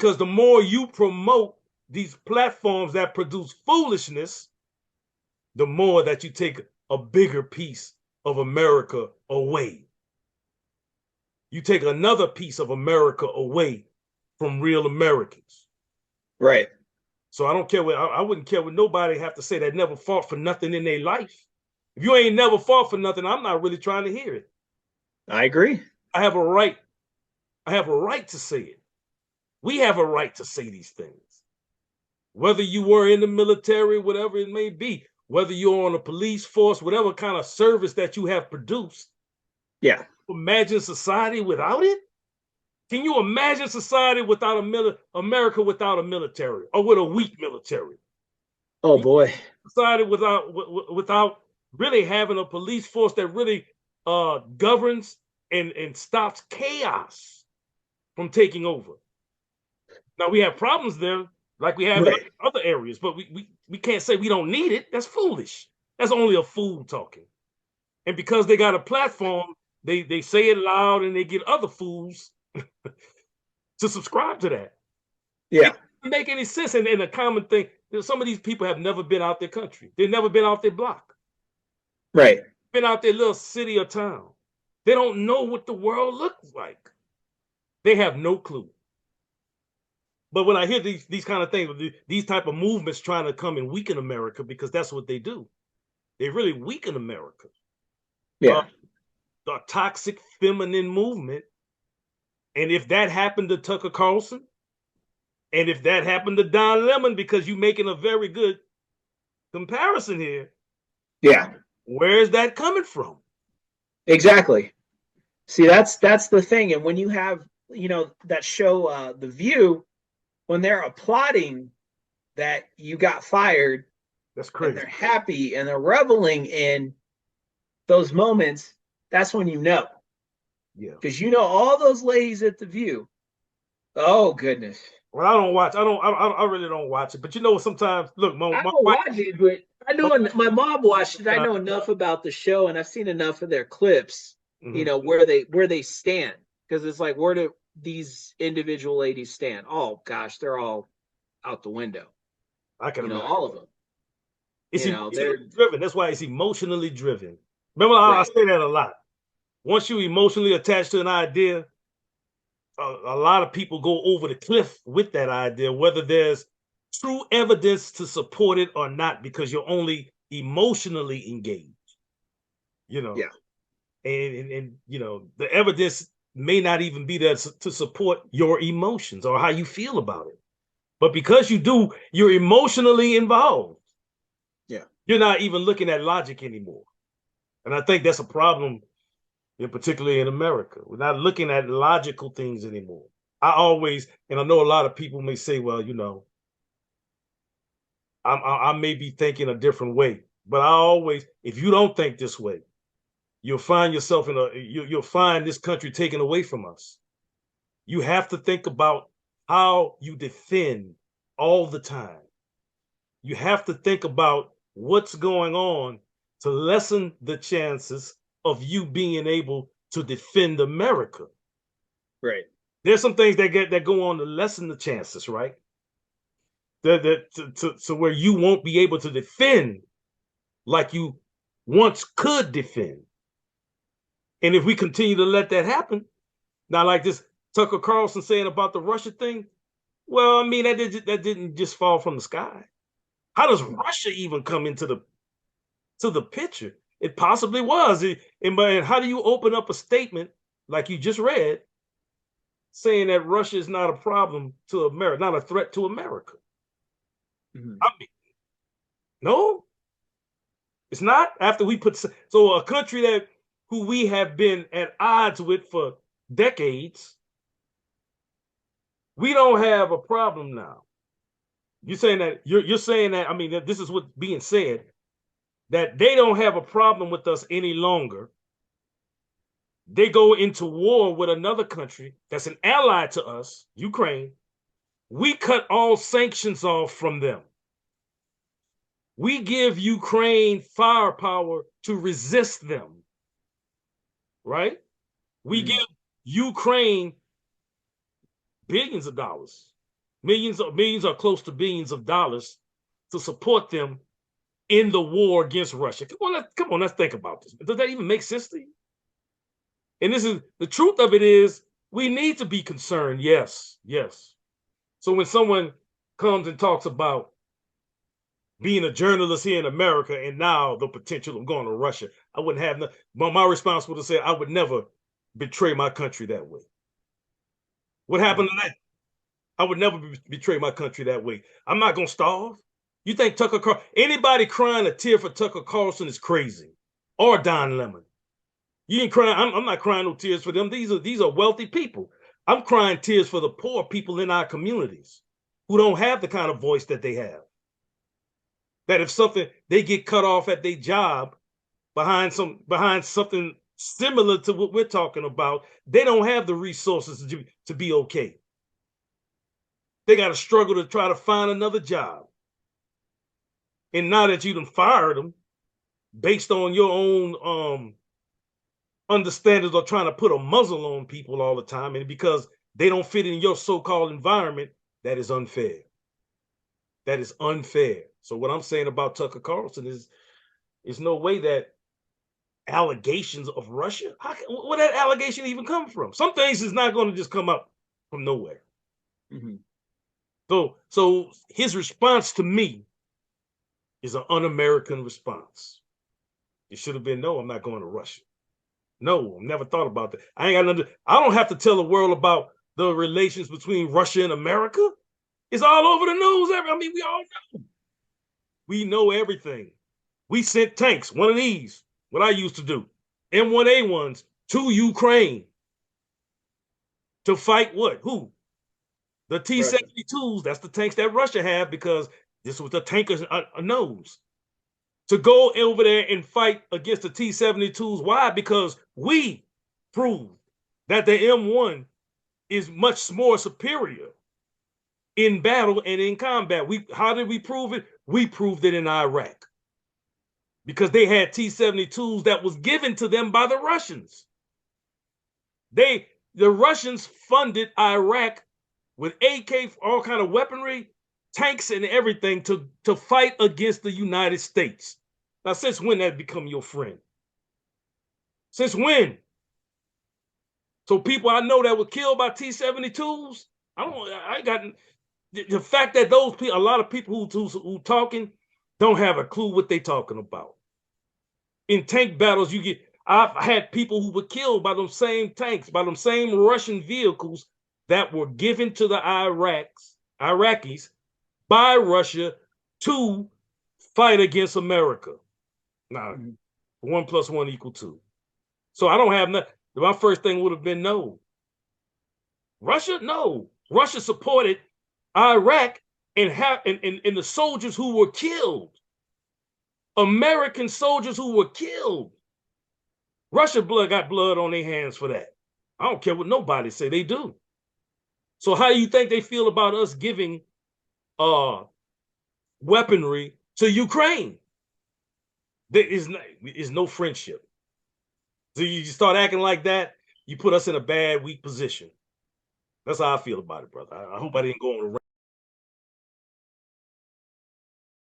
Because the more you promote these platforms that produce foolishness, the more that you take a bigger piece of America away. You take another piece of America away from real Americans. Right. So I don't care what I wouldn't care what nobody have to say that never fought for nothing in their life. If you ain't never fought for nothing, I'm not really trying to hear it. I agree. I have a right. I have a right to say it. We have a right to say these things. Whether you were in the military, whatever it may be, whether you're on a police force, whatever kind of service that you have produced. Yeah. Imagine society without it? Can you imagine society without America without a military or with a weak military? Oh boy. Society without really having a police force that really governs and stops chaos from taking over. Now we have problems there, like we have in other areas, but we can't say we don't need it. That's foolish. That's only a fool talking. And because they got a platform, they say it loud and they get other fools to subscribe to that. Yeah. It doesn't make any sense. And a common thing, some of these people have never been out their country. They've never been out their block. Right. Been out their little city or town. They don't know what the world looks like. They have no clue. But when I hear these kind of things, these type of movements trying to come and weaken America, because that's what they do. They really weaken America. Yeah. The toxic feminine movement. And if that happened to Tucker Carlson, and if that happened to Don Lemon, because you're making a very good comparison here. Yeah. Where is that coming from? Exactly. See, that's the thing. And when you have, that show, The View, when they're applauding that you got fired, that's crazy. And they're happy and they're reveling in those moments, that's when you know. Yeah. Because all those ladies at The View. Oh goodness. Well, I don't watch. I really don't watch it. But sometimes look, I don't watch it, but I know my mom watched it. I know enough about the show, and I've seen enough of their clips. Where they stand, because it's like, where do these individual ladies stand? Oh gosh, they're all out the window. I can imagine all of them. They're driven. That's why it's emotionally driven. Remember, I say that a lot. Once you emotionally attached to an idea, a lot of people go over the cliff with that idea, whether there's true evidence to support it or not, because you're only emotionally engaged. Yeah. And the evidence may not even be there to support your emotions or how you feel about it. But because you're emotionally involved. Yeah. You're not even looking at logic anymore. And I think that's a problem, particularly in America. We're not looking at logical things anymore. I know a lot of people may say, well, I may be thinking a different way, but if you don't think this way, you'll find yourself you'll find this country taken away from us. You have to think about how you defend all the time. You have to think about what's going on to lessen the chances of you being able to defend America. Right. There's some things that go on to lessen the chances, right? To where you won't be able to defend like you once could defend. And if we continue to let that happen, now like this Tucker Carlson saying about the Russia thing, well, I mean, that didn't just fall from the sky. How does Russia even come into the picture? It possibly was. And how do you open up a statement like you just read saying that Russia is not a problem to America, not a threat to America? Mm-hmm. I mean, no, it's not. After we put so a country who we have been at odds with for decades, we don't have a problem now. You're saying that you're saying that, I mean, that this is what's being said, that they don't have a problem with us any longer. They go into war with another country that's an ally to us, Ukraine. We cut all sanctions off from them. We give Ukraine firepower to resist them, right? We give Ukraine billions of dollars. millions or close to billions of dollars to support them in the war against Russia. Come on, let's think about this. Does that even make sense to you? And this is the truth of it is we need to be concerned. Yes, yes. So when someone comes and talks about being a journalist here in America and now the potential of going to Russia, I wouldn't have but my response would have said I would never betray my country that way. What happened to that? I would never betray my country that way. I'm not gonna starve. You think anybody crying a tear for Tucker Carlson is crazy, or Don Lemon? You ain't crying. I'm not crying no tears for them. These are wealthy people. I'm crying tears for the poor people in our communities who don't have the kind of voice that they have. That if something they get cut off at their job behind something similar to what we're talking about, they don't have the resources to be okay. They got to struggle to try to find another job. And now that you done fired them based on your own understandings or trying to put a muzzle on people all the time, and because they don't fit in your so-called environment, that is unfair. That is unfair. So what I'm saying about Tucker Carlson is no way that allegations of Russia, where that allegation even come from? Some things is not going to just come up from nowhere. Mm-hmm. So his response to me is an un-American response. It should have been, no, I'm not going to Russia. No, I've never thought about that. I don't have to tell the world about the relations between Russia and America. It's all over the news. We all know. We know everything. We sent tanks, one of these, what I used to do, M1A1s, to Ukraine to fight what? Who? The T-72s. That's the tanks that Russia have, because this was the tankers' nose. To go over there and fight against the T-72s. Why? Because we proved that the M1 is much more superior in battle and in combat. How did we prove it? We proved it in Iraq. Because they had T-72s that was given to them by the Russians. The Russians funded Iraq with AK, all kind of weaponry, tanks and everything to fight against the United States. Now, since when that become your friend? Since when? So people I know that were killed by T-72s, the fact that those people, a lot of people who talking don't have a clue what they talking about. In tank battles, I've had people who were killed by them same tanks, by them same Russian vehicles that were given to the Iraqis by Russia to fight against America. Now, 1 + 1 = 2. So I don't have nothing. My first thing would have been no. Russia? No. Russia supported Iraq and the soldiers who were killed. American soldiers who were killed. Russia got blood on their hands for that. I don't care what nobody say, they do. So how do you think they feel about us giving weaponry to Ukraine? There is no friendship. So you start acting like that, you put us in a bad, weak position. That's how I feel about it, brother. I hope I didn't go on a